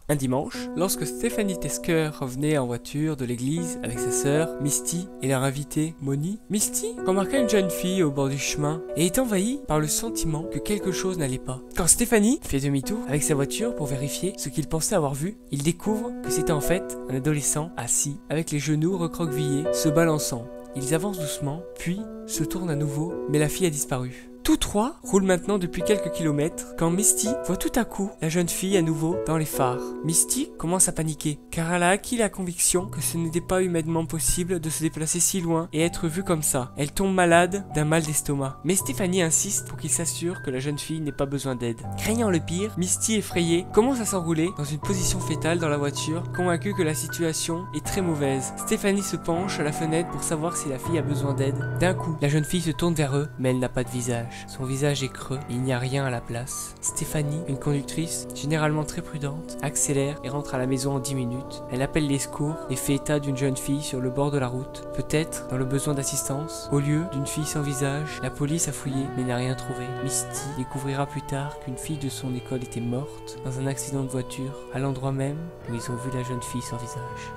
Un dimanche, lorsque Stéphanie Tesker revenait en voiture de l'église avec sa sœur, Misty, et leur invitée, Moni, Misty remarqua une jeune fille au bord du chemin et est envahie par le sentiment que quelque chose n'allait pas. Quand Stéphanie fait demi-tour avec sa voiture pour vérifier ce qu'il pensait avoir vu, il découvre que c'était en fait un adolescent assis, avec les genoux recroquevillés, se balançant. Ils avancent doucement, puis se tournent à nouveau, mais la fille a disparu. Tous trois roulent maintenant depuis quelques kilomètres quand Misty voit tout à coup la jeune fille à nouveau dans les phares. Misty commence à paniquer car elle a acquis la conviction que ce n'était pas humainement possible de se déplacer si loin et être vue comme ça. Elle tombe malade d'un mal d'estomac. Mais Stéphanie insiste pour qu'il s'assure que la jeune fille n'ait pas besoin d'aide. Craignant le pire, Misty, effrayée, commence à s'enrouler dans une position fétale dans la voiture, convaincue que la situation est très mauvaise. Stéphanie se penche à la fenêtre pour savoir si la fille a besoin d'aide. D'un coup, la jeune fille se tourne vers eux, mais elle n'a pas de visage. Son visage est creux et il n'y a rien à la place. Stéphanie, une conductrice généralement très prudente, accélère et rentre à la maison en 10 minutes. Elle appelle les secours et fait état d'une jeune fille sur le bord de la route, peut-être dans le besoin d'assistance. Au lieu d'une fille sans visage, la police a fouillé mais n'a rien trouvé. Misty découvrira plus tard qu'une fille de son école était morte dans un accident de voiture à l'endroit même où ils ont vu la jeune fille sans visage.